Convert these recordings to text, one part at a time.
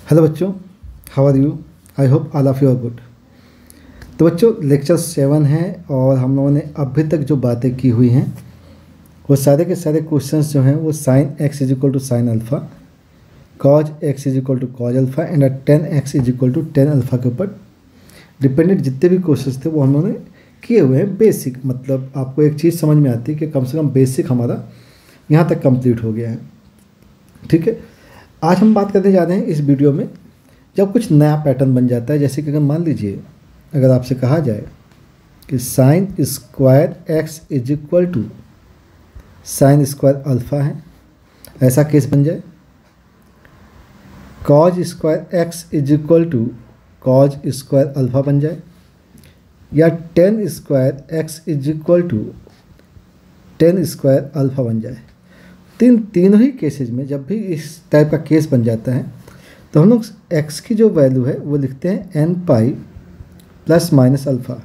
Hello बच्चों, how are you? I hope all of you are good. तो बच्चों lecture 7 है और हम लोगों ने अभी तक जो बातें की हुई हैं वो सारे के सारे क्वेश्चंस जो हैं वो sine x is equal to sine alpha, cos x is equal to cos alpha and tan x is equal to tan alpha के ऊपर डिपेंडेंट जितने भी क्वेश्चंस थे वो हम लोगों ने किए हुए हैं। बेसिक मतलब आपको एक चीज़ समझ में आती है कि कम से कम बेसिक हमारा यहाँ तक कंप्लीट हो गया है। ठीक है, आज हम बात करने जा रहे हैं इस वीडियो में जब कुछ नया पैटर्न बन जाता है। जैसे कि अगर मान लीजिए अगर आपसे कहा जाए कि sine square x is equal to sine square alpha है, ऐसा केस बन जाए। Cos square x is equal to cos square alpha बन जाए, या tan square x is equal to tan square alpha बन जाए। तीनों ही केसेज में जब भी इस टाइप का केस बन जाता है तो हम लोग x की जो वैल्यू है वो लिखते हैं n pi plus minus alpha.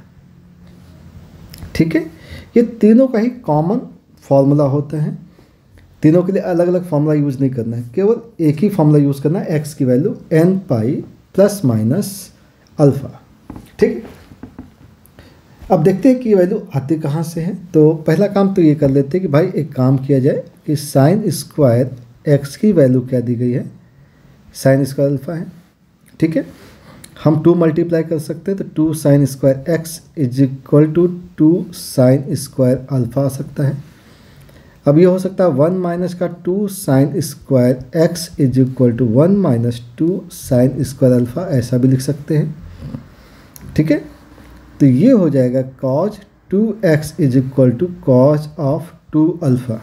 ठीक है, ये तीनों का ही कॉमन फार्मूला होता है। तीनों के लिए अलग अलग फार्मूला यूज़ नहीं करना है, केवल एक ही फार्मूला यूज़ करना है, x की value n pi plus minus alpha. ठीक है, अब देखते हैं कि ये वैल्यू आती कहाँ से है। तो पहला काम तो ये कर लेते हैं कि भाई एक काम किया जाए कि साइन स्क्वायर एक्स की वैल्यू क्या दी गई है, साइन स्क्वायर अल्फ़ा है। ठीक है, हम 2 मल्टीप्लाई कर सकते हैं तो 2 sine square x is equal to 2 sine square alpha आ सकता है। अब ये हो सकता है 1 माइनस का 2 sine square x is equal to 1 minus 2 sine square alpha, ऐसा भी लिख सकते हैं। ठीक है, तो ये हो जाएगा cos 2x is equal to cos of 2 alpha.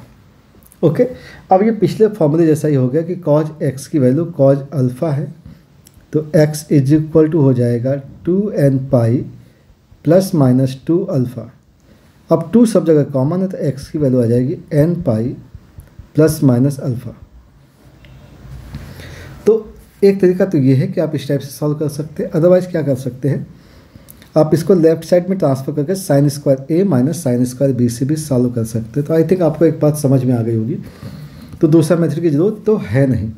Okay, अब ये पिछले फॉर्मूले जैसा ही हो गया कि कॉज x की वैल्यू कॉज अल्फ़ा है, तो x इज इक्वल टू हो जाएगा 2n pi plus minus 2 alpha. अब 2 सब जगह कॉमन है तो x की वैल्यू आ जाएगी n pi plus minus alpha. तो एक तरीका तो ये है कि आप इस टाइप से सॉल्व कर सकते हैं। अदरवाइज़ क्या कर सकते हैं, आप इसको लेफ्ट साइड में ट्रांसफर करके साइन स्क्वायर ए माइनस साइन स्क्वायर बी से भी सॉल्व कर सकते हैं। तो आई थिंक आपको एक बात समझ में आ गई होगी, तो दूसरा मेथड की जरूरत तो है नहीं।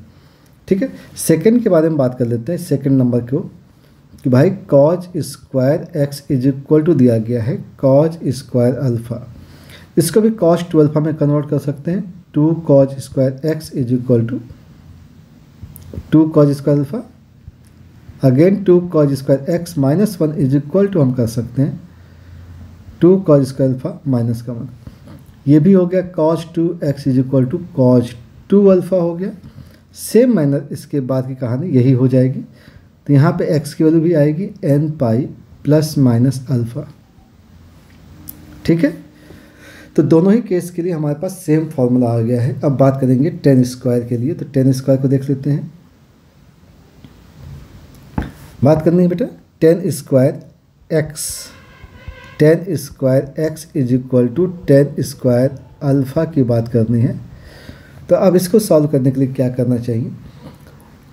ठीक है, सेकंड के बारे में बात कर लेते हैं। सेकंड नंबर को कि भाई cos square x is equal to दिया गया है कॉज स्क्वायर अल्फ़ा, इसको भी कॉज 2 अल्फ़ा में कन्वर्ट कर सकते हैं। 2 cos square x is equal to 2 cos square alpha, again 2 cos square x minus 1 is equal to हम कर सकते हैं 2 कॉज स्क्वायर अल्फ़ा माइनस का 1। ये भी हो गया cos 2 x is equal to cos 2 alpha हो गया। सेम मैनर इसके बाद की कहानी यही हो जाएगी। तो यहाँ पे x की वैल्यू भी आएगी n pi plus minus alpha. ठीक है, तो दोनों ही केस के लिए हमारे पास सेम फॉर्मूला आ गया है। अब बात करेंगे टेन स्क्वायर के लिए, तो टेन स्क्वायर को देख लेते हैं। बात करनी है बेटा tan square x is equal to tan square alpha की बात करनी है। तो अब इसको सॉल्व करने के लिए क्या करना चाहिए,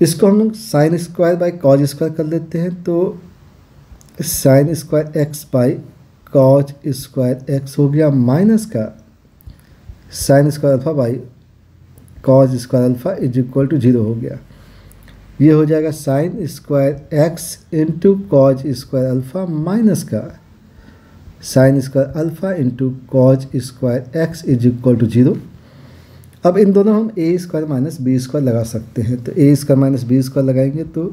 इसको हम लोग sine square by cos square कर लेते हैं। तो sine square X by cos square X हो गया, माइनस का sine square alpha by cos square alpha is equal to 0 हो गया। ये हो जाएगा sine square x into cos square alpha minus का sine square alpha into cos square x is equal to 0। अब इन दोनों हम A square minus B square लगा सकते हैं। तो ए स्क्वायर माइनस बी स्क्वायर लगाएंगे तो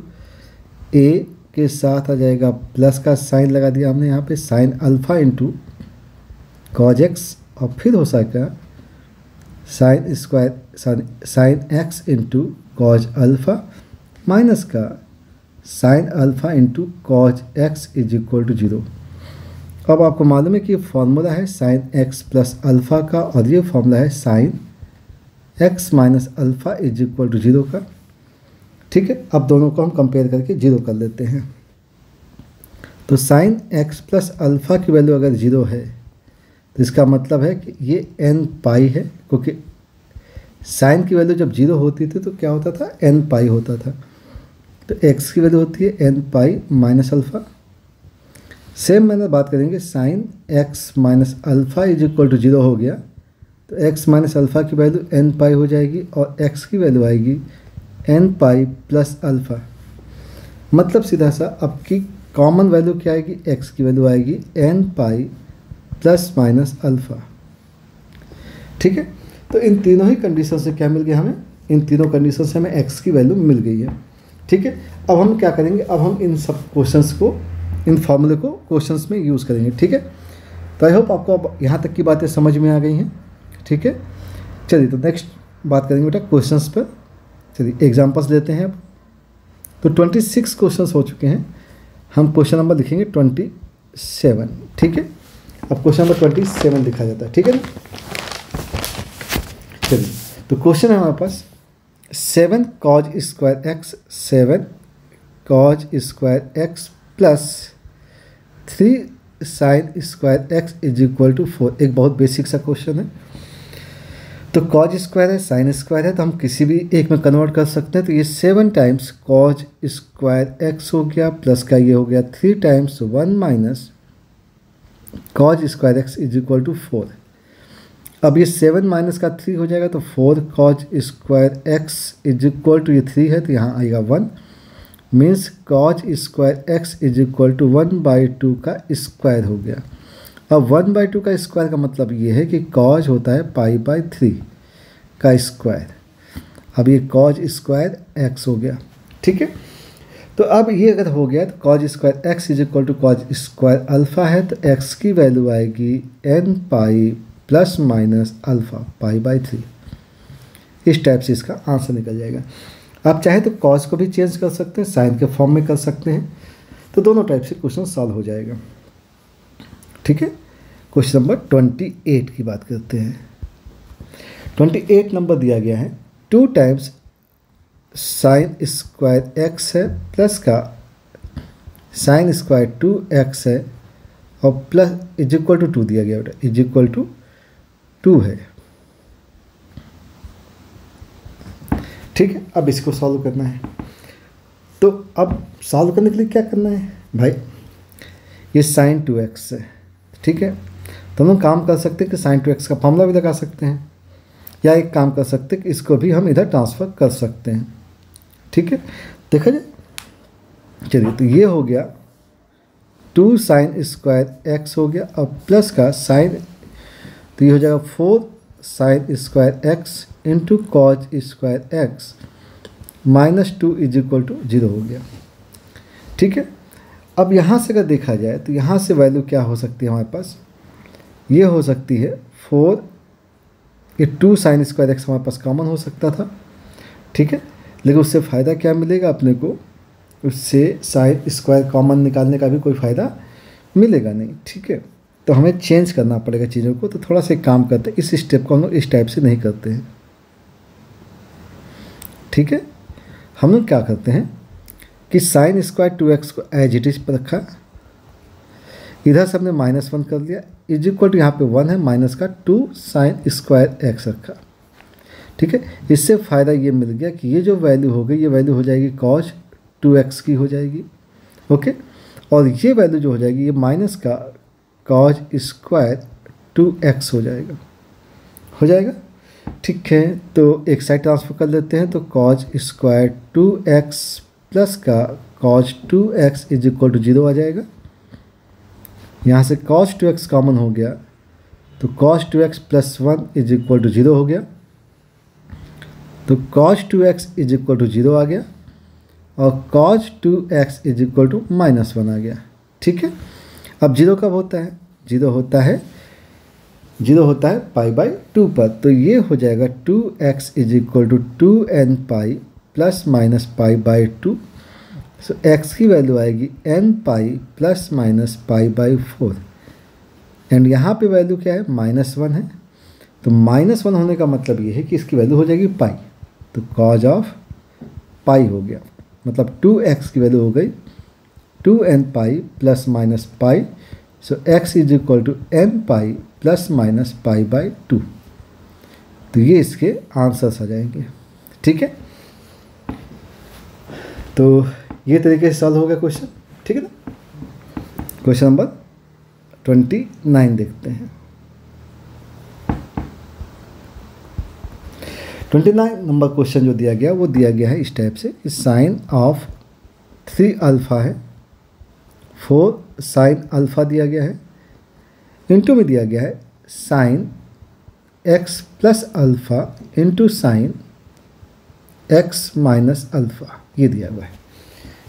ए के साथ आ जाएगा प्लस का साइन लगा दिया हमने यहाँ पे sine alpha into cos X, और फिर हो सकेगा sine square sine X into cos alpha minus का sine alpha into cos x is equal to 0। अब आपको मालूम है कि ये फॉर्मूला है साइन एक्स प्लस अल्फ़ा का, और ये फॉर्मूला है sine x minus alpha is equal to 0 का। ठीक है, अब दोनों को हम कंपेयर करके 0 कर लेते हैं। तो साइन एक्स प्लस अल्फ़ा की वैल्यू अगर 0 है तो इसका मतलब है कि ये n पाई है, क्योंकि साइन की वैल्यू जब 0 होती थी तो क्या होता था, n पाई होता था। तो x की वैल्यू होती है n pi minus alpha. Same मैंने बात करेंगे sine x minus alpha is equal to 0 हो गया, तो x माइनस अल्फ़ा की वैल्यू n पाई हो जाएगी और x की वैल्यू आएगी n पाई प्लस अल्फ़ा। मतलब सीधा सा आपकी कॉमन वैल्यू क्या आएगी, x की वैल्यू आएगी n pi plus minus alpha. ठीक है, तो इन तीनों ही कंडीशन से क्या मिल गया हमें, इन तीनों कंडीशन से हमें x की वैल्यू मिल गई है। ठीक है, अब हम क्या करेंगे, अब हम इन सब क्वेश्चंस को, इन फॉर्मूले को क्वेश्चंस में यूज़ करेंगे। ठीक है, तो आई होप आपको अब यहाँ तक की बातें समझ में आ गई हैं। ठीक है, चलिए तो नेक्स्ट बात करेंगे बेटा क्वेश्चंस पर। चलिए एग्जांपल्स लेते हैं अब। तो 26 क्वेश्चंस हो चुके हैं, हम क्वेश्चन नंबर लिखेंगे 27। ठीक है, अब क्वेश्चन नंबर 27 लिखा जाता है। ठीक है ना, चलिए तो क्वेश्चन है हमारे पास 7 cos square x, 7 cos square x plus 3 sine square x is equal to 4। एक बहुत बेसिक सा क्वेश्चन है। तो कॉज स्क्वायर है, साइन स्क्वायर है, तो हम किसी भी एक में कन्वर्ट कर सकते हैं। तो ये 7 टाइम्स कॉज स्क्वायर एक्स हो गया, प्लस का ये हो गया 3 times 1 minus cos square x is equal to 4। अब ये 7 माइनस का 3 हो जाएगा, तो 4 cos square x is equal to, ये 3 है तो यहाँ आएगा 1, means cos square x is equal to 1/2 का स्क्वायर हो गया। अब 1/2 का स्क्वायर का मतलब ये है कि कॉज होता है π/3 का स्क्वायर। अब ये कॉज स्क्वायर एक्स हो गया। ठीक है, तो अब ये अगर हो गया तो cos square x is equal to cos square alpha है, तो एक्स की वैल्यू आएगी n pi plus minus alpha π/3। इस टाइप से इसका आंसर निकल जाएगा। आप चाहे तो कॉज को भी चेंज कर सकते हैं, साइन के फॉर्म में कर सकते हैं, तो दोनों टाइप से क्वेश्चन सॉल्व हो जाएगा। ठीक है, क्वेश्चन नंबर 28 की बात करते हैं। 28 नंबर दिया गया है 2 टाइम्स साइन स्क्वायर एक्स है, प्लस का साइन स्क्वायर 2x है, और प्लस इज इक्वल टू 2 दिया गया बेटा, इज इक्वल टू 2 है। ठीक है, अब इसको सॉल्व करना है। तो अब सॉल्व करने के लिए क्या करना है भाई, ये साइन 2x है। ठीक है, तो हम काम कर सकते हैं कि साइन 2x का फॉर्मूला भी लगा सकते हैं, या एक काम कर सकते हैं कि इसको भी हम इधर ट्रांसफ़र कर सकते हैं। ठीक है, देखा जाए, चलिए तो ये हो गया 2 साइन स्क्वायर एक्स हो गया, और प्लस का साइन, तो ये हो जाएगा 4 sine square x into cos square x minus 2 is equal to 0 हो गया। ठीक है, अब यहाँ से अगर देखा जाए तो यहाँ से वैल्यू क्या हो सकती है हमारे पास, ये हो सकती है 4, ये 2 साइन स्क्वायर एक्स हमारे पास कॉमन हो सकता था। ठीक है, लेकिन उससे फ़ायदा क्या मिलेगा अपने को, उससे साइन स्क्वायर कॉमन निकालने का भी कोई फ़ायदा मिलेगा नहीं। ठीक है, तो हमें चेंज करना पड़ेगा चीज़ों को। तो थोड़ा सा काम करते हैं, इस स्टेप को हम लोग इस टाइप से नहीं करते हैं। ठीक है, हम लोग क्या करते हैं कि साइन स्क्वायर 2x को एज इट इज पर रखा, इधर से हमने -1 कर दिया, इज इक्वल टू यहाँ पे 1 है, माइनस का 2 साइन स्क्वायर एक्स रखा। ठीक है, इससे फ़ायदा ये मिल गया कि ये जो वैल्यू हो गई, ये वैल्यू हो जाएगी कॉज 2x की हो जाएगी। ओके, और ये वैल्यू जो हो जाएगी, ये माइनस का कॉज स्क्वायर 2x हो जाएगा। ठीक है, तो एक साइड ट्रांसफर कर लेते हैं, तो कॉज स्क्वायर 2x प्लस का cos 2x is equal to 0 आ जाएगा। यहाँ से कॉज 2x कॉमन हो गया, तो cos 2x plus 1 is equal to 0 हो गया, तो cos 2x is equal to 0 आ गया, और cos 2x is equal to -1 आ गया। ठीक है, अब 0 कब होता है, 0 होता है π/2 पर, तो ये हो जाएगा 2x is equal to 2n pi plus minus π/2। So x की वैल्यू आएगी n pi plus minus π/4, and यहाँ पे वैल्यू क्या है, -1 है। तो -1 होने का मतलब ये है कि इसकी वैल्यू हो जाएगी पाई, तो कॉज ऑफ पाई हो गया, मतलब 2x की वैल्यू हो गई 2n pi plus minus pi. So x is equal to n pi plus minus π/2। तो ये इसके आंसर्स आ जाएंगे। ठीक है, तो ये तरीके से सॉल्व हो गया क्वेश्चन। ठीक है ना, क्वेश्चन नंबर 29 देखते हैं। 29 नंबर क्वेश्चन जो दिया गया वो दिया गया है इस टाइप से कि साइन ऑफ 3 अल्फ़ा है, 4 साइन अल्फ़ा दिया गया है, इंटू में दिया गया है sine x plus alpha into sine x minus alpha, ये दिया हुआ है।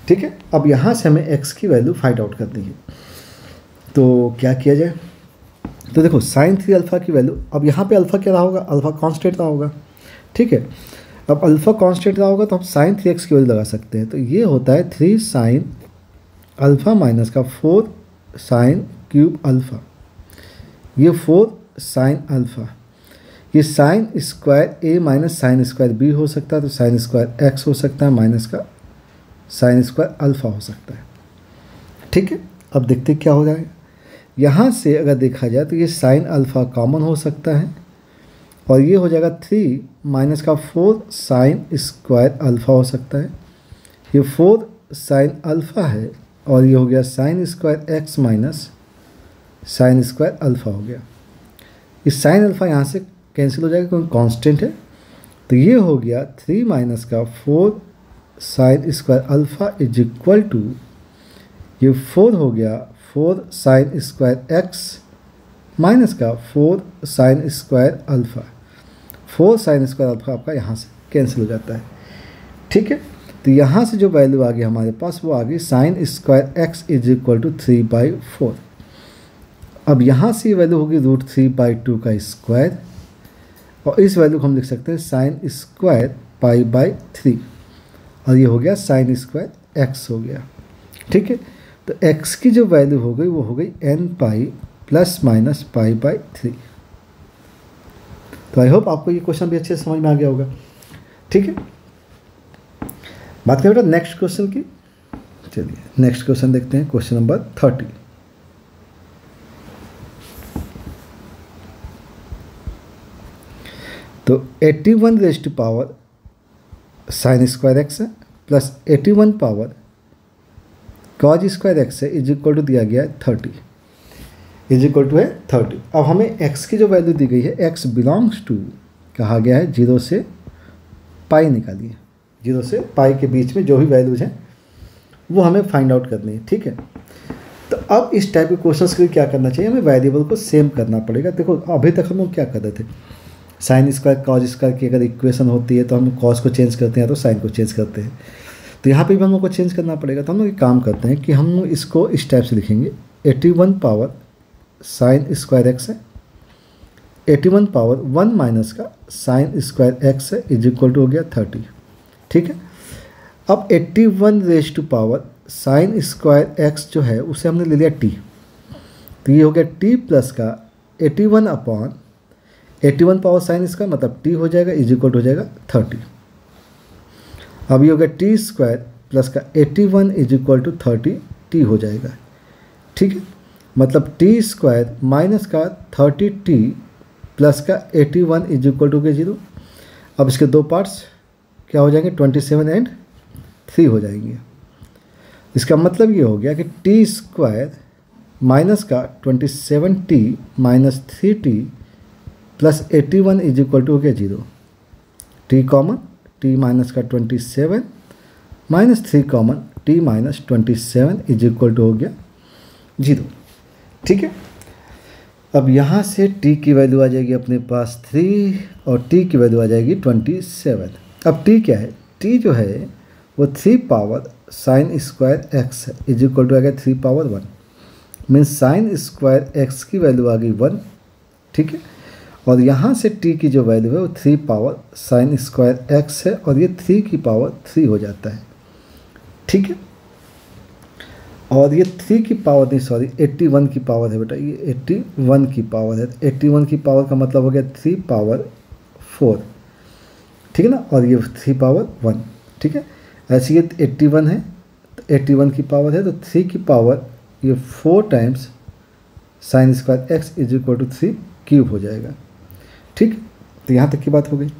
ठीक है, अब यहाँ से हमें x की वैल्यू फाइंड आउट करनी है। तो क्या किया जाए, तो देखो साइन 3 अल्फ़ा की वैल्यू, अब यहाँ पे अल्फ़ा क्या रहा होगा, अल्फ़ा कांस्टेंट रहा होगा। ठीक है, अब अल्फ़ा कांस्टेंट रहा होगा तो हम साइन 3x की वैल्यू लगा सकते हैं। तो ये होता है 3 साइन अल्फ़ा माइनस का 4 साइन क्यूब अल्फ़ा, ये 4 साइन अल्फ़ा, ये sine square a minus sine square b हो सकता है, तो साइन स्क्वायर x हो सकता है माइनस का साइन स्क्वायर अल्फ़ा हो सकता है। ठीक है, अब देखते क्या हो जाएगा। यहाँ से अगर देखा जाए तो ये साइन अल्फ़ा कॉमन हो सकता है और ये हो जाएगा 3 माइनस का 4 साइन स्क्वायर अल्फ़ा हो सकता है। ये 4 साइन अल्फ़ा है और ये हो गया sign square x minus sign square alpha हो गया। इस साइन अल्फ़ा यहाँ से कैंसिल हो जाएगा क्योंकि कांस्टेंट है। तो ये हो गया 3 माइनस का 4 sine square alpha is equal to, ये 4 हो गया 4 साइन स्क्वायर x माइनस का 4 sine square alpha. 4 sine square alpha आपका यहाँ से कैंसिल हो जाता है। ठीक है, तो यहाँ से जो वैल्यू आ गई हमारे पास वो आ गई sine square x is equal to 3/4। अब यहाँ से ये वैल्यू होगी √3/2 का स्क्वायर और इस वैल्यू को हम लिख सकते हैं साइन स्क्वायर π/3 और ये हो गया साइन स्क्वायर x हो गया। ठीक है, तो x की जो वैल्यू हो गई वो हो गई n प्लस माइनस π/3। तो आई होप आपको ये क्वेश्चन भी अच्छे से समझ में आ गया होगा। ठीक है, बात करें बेटा नेक्स्ट क्वेश्चन की। चलिए नेक्स्ट क्वेश्चन देखते हैं, क्वेश्चन नंबर 30। तो 81 raise to power sine square x है plus 81 power cos square x है इज इक्वल टू दिया गया है 30, इज इक्वल टू है 30। अब हमें x की जो वैल्यू दी गई है x बिलोंग्स टू कहा गया है 0 से पाई निकालिए, 0 से पाई के बीच में जो भी वैल्यूज हैं वो हमें फाइंड आउट करनी है। ठीक है, तो अब इस टाइप के क्वेश्चंस के लिए क्या करना चाहिए, हमें वेरिएबल को सेम करना पड़ेगा। देखो अभी तक हम लोग क्या कर रहे थे, साइन स्क्वायर कॉज स्क्वायर की अगर इक्वेशन होती है तो हम कॉज को चेंज करते हैं तो साइन को चेंज करते हैं। तो यहाँ पे भी हम लोग को चेंज करना पड़ेगा। तो हम लोग एक काम करते हैं कि हम लोग इसको इस टाइप से लिखेंगे 81 पावर साइन स्क्वायर x है, 81 पावर 1 माइनस का साइन स्क्वायर x है इज इक्वल टू हो गया 30। ठीक है, अब 81 raise to power sine square x जो है उसे हमने ले लिया t, तो ये हो गया t प्लस का 81 अपॉन 81 पावर साइन स्क्वायर मतलब t हो जाएगा इज इक्वल हो जाएगा 30। अब ये हो गया टी स्क्वायर प्लस का 81 इज इक्वल टू 30 t हो जाएगा। ठीक है, मतलब टी स्क्वायर माइनस का 30t प्लस का 81 इज इक्वल टू के 0। अब इसके दो पार्ट्स क्या हो जाएंगे 27 एंड 3 हो जाएंगे। इसका मतलब ये हो गया कि टी स्क्वायर माइनस का 27t minus 3t plus 81 is equal to हो गया 0। टी कॉमन, टी माइनस का 27 minus 3 common, T minus 27 is equal to हो गया 0। ठीक है, अब यहाँ से t की वैल्यू आ जाएगी अपने पास 3 और t की वैल्यू आ जाएगी 27। अब t क्या है, t जो है वो 3 पावर साइन स्क्वायर x है इज इक्वल टू आ गया 3 power 1, means sign square x की वैल्यू आ गई 1। ठीक है, और यहाँ से t की जो वैल्यू है वो 3 पावर साइन स्क्वायर x है और ये 3 की पावर 3 हो जाता है। ठीक है, और ये 3 की पावर नहीं सॉरी 81 की पावर है बेटा, ये 81 की पावर है। 81 की पावर का मतलब हो गया 3 पावर 4। ठीक है ना, और ये 3 पावर 1। ठीक है, ऐसे ये 81 है तो 81 की पावर है तो 3 की पावर ये 4 times sine square x is equal to 3 cube हो जाएगा। ठीक, तो यहाँ तक की बात हो गई।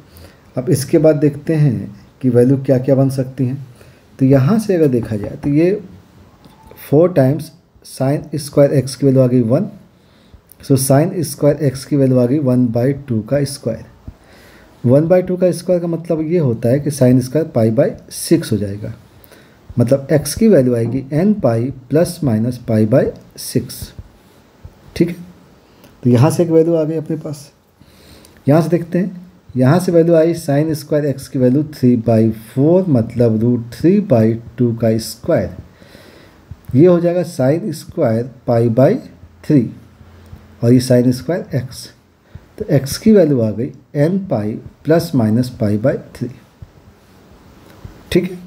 अब इसके बाद देखते हैं कि वैल्यू क्या क्या बन सकती हैं। तो यहाँ से अगर देखा जाए तो ये 4 टाइम्स साइन स्क्वायर x की वैल्यू आ गई 1, सो साइन स्क्वायर x की वैल्यू आ गई 1/2 का स्क्वायर। 1/2 का स्क्वायर का मतलब ये होता है कि साइन स्क्वायर π/6 हो जाएगा। मतलब x की वैल्यू आएगी n pi plus minus pi by 6। ठीक है, तो यहाँ से एक वैल्यू आ गई अपने पास। यहाँ से देखते हैं, यहाँ से वैल्यू आई साइन स्क्वायर एक्स की वैल्यू 3/4 मतलब √3/2 का स्क्वायर। ये हो जाएगा साइन स्क्वायर पाई बाई 3 और ये साइन स्क्वायर एक्स, तो x की वैल्यू आ गई n pi plus minus pi by 3। ठीक है,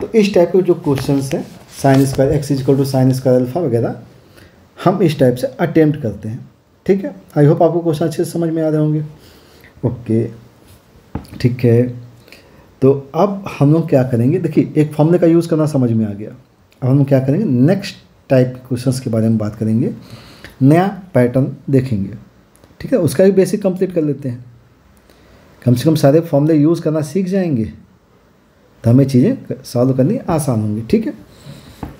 तो इस टाइप के जो क्वेश्चंस हैं sine square x is equal to sine square alpha वगैरह हम इस टाइप से अटेम्प्ट करते हैं। ठीक है, आई होप आपको क्वेश्चन अच्छे से समझ में आ रहे होंगे। ओके, ठीक है, तो अब हम लोग क्या करेंगे, देखिए एक फॉर्मूले का यूज़ करना समझ में आ गया। अब हम लोग क्या करेंगे, नेक्स्ट टाइप के क्वेश्चंस के बारे में बात करेंगे, नया पैटर्न देखेंगे। ठीक है, उसका भी बेसिक कंप्लीट कर लेते हैं। कम से कम सारे फॉर्मूले यूज़ करना सीख जाएंगे तो हमें चीज़ें सॉल्व करनी आसान होंगी। ठीक है,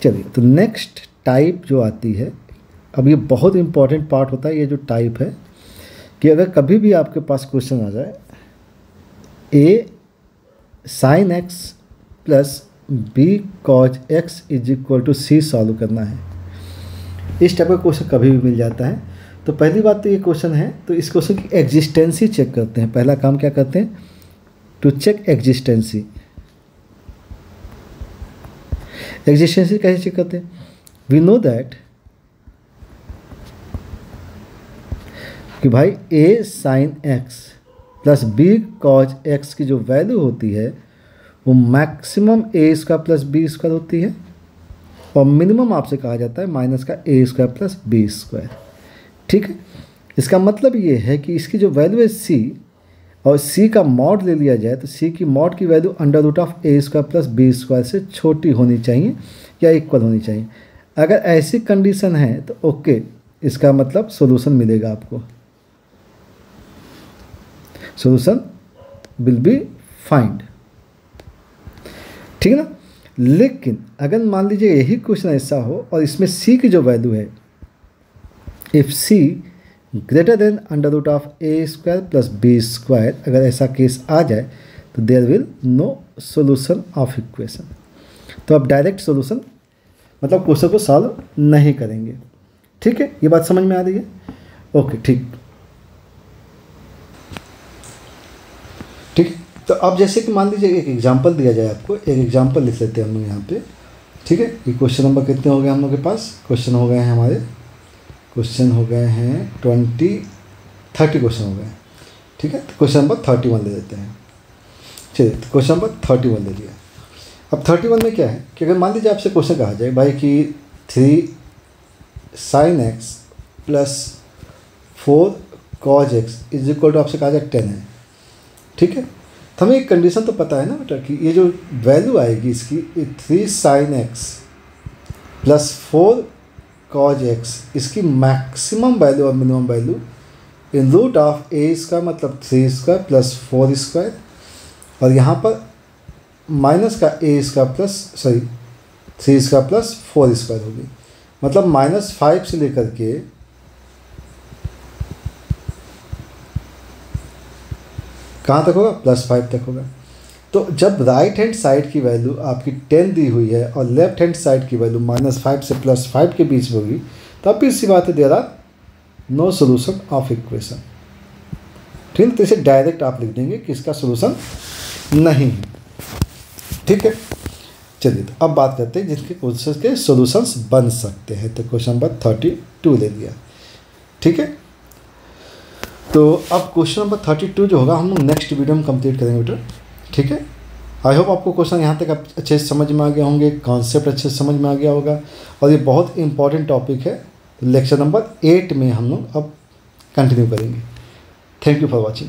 चलिए, तो नेक्स्ट टाइप जो आती है, अब ये बहुत इंपॉर्टेंट पार्ट होता है ये जो टाइप है, कि अगर कभी भी आपके पास क्वेश्चन आ जाए a sine x plus b cos x is equal to c solve करना है, इस टाइप का क्वेश्चन कभी भी मिल जाता है, तो पहली बात तो ये क्वेश्चन है, तो इस क्वेश्चन की एग्जिस्टेंसी चेक करते हैं। पहला काम क्या करते हैं, टू चेक एग्जिस्टेंसी। एग्जिस्टेंसी कैसे चेक करते हैं, वी नो दैट कि भाई a sine x plus b cos x की जो वैल्यू होती है वो maximum a square plus b square होती है, और मिनिमम आपसे कहा जाता है माइनस का a square plus b square. ठीक है, इसका मतलब ये है कि इसकी जो वैल्यू है c, और c का मॉड ले लिया जाए तो c की मॉड की value under root of a square plus b square से छोटी होनी चाहिए या इक्वल होनी चाहिए। अगर ऐसी कंडीशन है तो ओके, इसका मतलब सॉल्यूशन मिलेगा आपको, सॉल्यूशन विल बी फाइंड। ठीक है ना, लेकिन अगर मान लीजिए यही क्वेश्चन ऐसा हो और इसमें c की जो वैल्यू है, if c greater than under root of a square plus b square, अगर ऐसा केस आ जाए तो there will no solution of equation. तो अब डायरेक्ट सॉल्यूशन मतलब क्वेश्चन को सॉल्व नहीं करेंगे। ठीक है, ये बात समझ में आ रही है। ओके, ठीक, ठीक। तो अब जैसे कि मान लीजिए एक एग्जांपल दिया जाए आपको, एक एग्जांपल लिख लेते हैं हम लोग यहाँ पे। ठीक है, ये क्वेश्चन नंबर कितने हो गए हम लोग के पास, क्वेश्चन हो गए हैं हमारे, क्वेश्चन हो गए हैं 30 क्वेश्चन हो गए। ठीक है, तो क्वेश्चन नंबर 31 ले लेते हैं। चलिए, तो क्वेश्चन नंबर 31 ले लिया। अब 31 में क्या है कि अगर मान लीजिए आपसे क्वेश्चन कहा जाए भाई कि 3 sine x plus 4 cos x is equal to आपसे कहा जाए 10 है। ठीक है, तो हमें एक कंडीशन तो पता है ना बेटा कि ये जो वैल्यू आएगी इसकी 3 sine x plus 4 cos x, इसकी मैक्सिमम वैल्यू और minimum value in root of a इसका मतलब 3 स्क्वायर प्लस 4 स्क्वायर, और यहाँ पर माइनस का a इसका प्लस 3 स्क्वायर प्लस 4 स्क्वायर होगी, मतलब -5 से लेकर के कहाँ तक होगा, +5 तक होगा। तो जब राइट हैंड साइड की वैल्यू आपकी 10 दी हुई है और लेफ्ट हैंड साइड की वैल्यू -5 से +5 के बीच में होगी, तब भी इसी बात है there are no solution of equation. ठीक है, तो इसे डायरेक्ट आप लिख देंगे कि इसका सोल्यूशन नहीं है। ठीक है, चलिए, तो अब बात करते हैं जिनके क्वेश्चन के सोल्यूशंस बन सकते हैं। तो क्वेश्चन नंबर 32 ले लिया। ठीक है, तो अब क्वेश्चन नंबर 32 जो होगा हम लोग नेक्स्ट वीडियो में कंप्लीट करेंगे बेटा। ठीक है, आई होप आपको क्वेश्चन यहाँ तक अच्छे से समझ में आ गया होंगे, कॉन्सेप्ट अच्छे से समझ में आ गया होगा, और ये बहुत इंपॉर्टेंट टॉपिक है। लेक्चर नंबर 8 में हम लोग अब कंटिन्यू करेंगे। Thank you for watching.